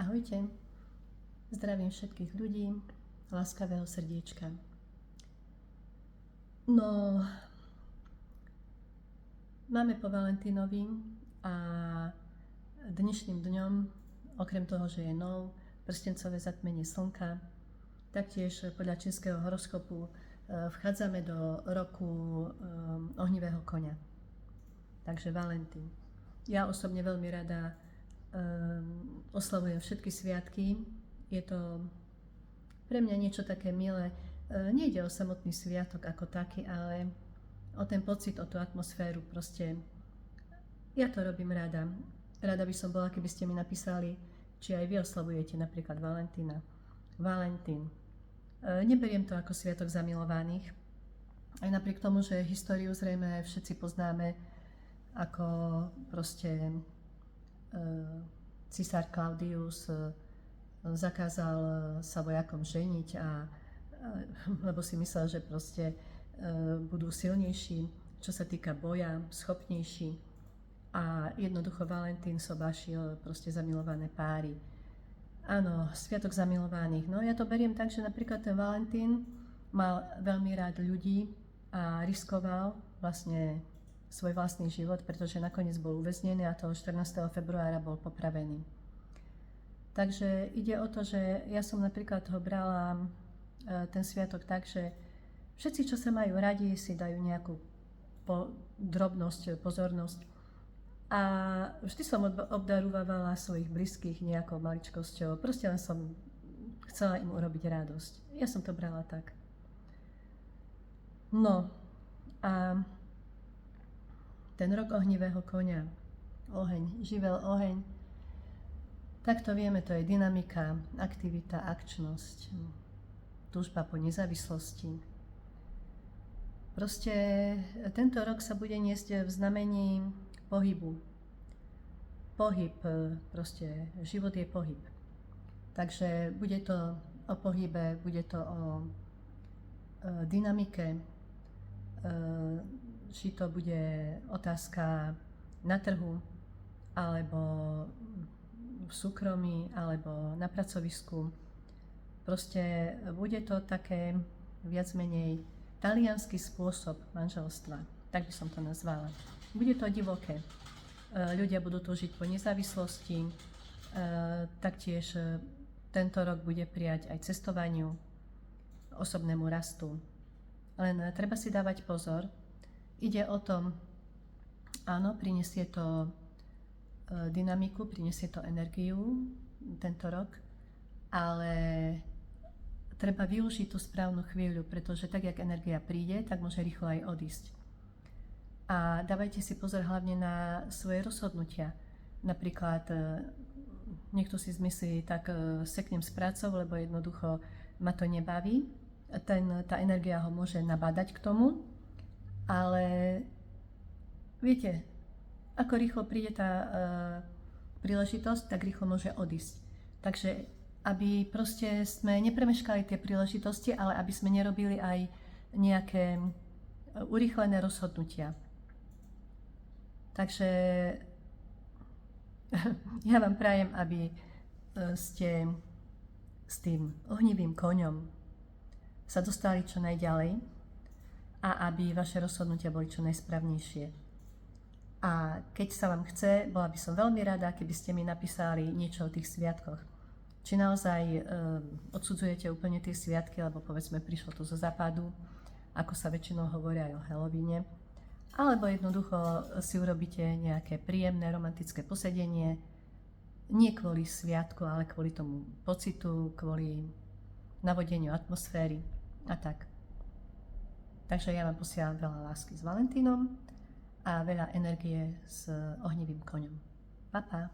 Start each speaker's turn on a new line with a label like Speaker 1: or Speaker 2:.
Speaker 1: Ahojte, zdravím všetkých ľudí, láskavého srdiečka. No, máme po Valentínovi a dnešným dňom, okrem toho, že je nov, prstencové zatmenie slnka, taktiež podľa čínskeho horoskopu vchádzame do roku ohnivého koňa. Takže Valentín. Ja osobne veľmi rada oslavujem všetky sviatky. Je to pre mňa niečo také milé. Nejde o samotný sviatok ako taký, ale o ten pocit, o tú atmosféru. Proste ja to robím rada. Rada by som bola, keby ste mi napísali, či aj vy oslavujete napríklad Valentína. Valentín. Neberiem to ako sviatok zamilovaných. Aj napriek tomu, že históriu zrejme všetci poznáme, ako proste císar Claudius zakázal sa vojakom ženiť, lebo si myslel, že proste budú silnejší, čo sa týka boja, schopnejší. A jednoducho Valentín sobášil proste zamilované páry. Áno, sviatok zamilovaných. No ja to beriem tak, že napríklad ten Valentín mal veľmi rád ľudí a riskoval vlastne svoj vlastný život, pretože nakoniec bol uväznený a toho 14. februára bol popravený. Takže ide o to, že ja som napríklad ho brala ten sviatok tak, že všetci, čo sa majú radi, si dajú nejakú drobnosť, pozornosť. A vždy som obdarovávala svojich blízkych nejakou maličkosťou. Proste len som chcela im urobiť radosť. Ja som to brala tak. No a ten rok ohnivého koňa, oheň, živel oheň, tak to vieme, to je dynamika, aktivita, akčnosť, túžba po nezávislosti. Proste tento rok sa bude niesť v znamení pohybu. Pohyb, proste život je pohyb. Takže bude to o pohybe, bude to o dynamike, či to bude otázka na trhu, alebo v súkromí, alebo na pracovisku. Proste bude to také viac menej taliansky spôsob manželstva, tak by som to nazvala. Bude to divoké. Ľudia budú túžiť po nezávislosti, taktiež tento rok bude prijať aj cestovaniu, osobnému rastu. Len treba si dávať pozor. Ide o tom, áno, prinesie to dynamiku, prinesie to energiu tento rok, ale treba využiť tú správnu chvíľu, pretože tak, jak energia príde, tak môže rýchlo aj odísť. A dávajte si pozor hlavne na svoje rozhodnutia. Napríklad niekto si zmyslí, tak seknem s prácou, lebo jednoducho ma to nebaví. Tá energia ho môže nabádať k tomu, ale viete, ako rýchlo príde tá príležitosť, tak rýchlo môže odísť. Takže aby proste sme nepremeškali tie príležitosti, ale aby sme nerobili aj nejaké urýchlené rozhodnutia. Takže ja vám prajem, aby ste s tým ohnivým koňom sa dostali čo najďalej a aby vaše rozhodnutia boli čo najsprávnejšie. A keď sa vám chce, bola by som veľmi rada, keby ste mi napísali niečo o tých sviatkoch. Či naozaj odsudzujete úplne tie sviatky, lebo povedzme prišlo to zo západu, ako sa väčšinou hovorí aj o Halloweene, alebo jednoducho si urobíte nejaké príjemné romantické posedenie, nie kvôli sviatku, ale kvôli tomu pocitu, kvôli navodeniu atmosféry a tak. Takže ja vám posielam veľa lásky s Valentínom a veľa energie s ohnivým koňom. Pa, pa.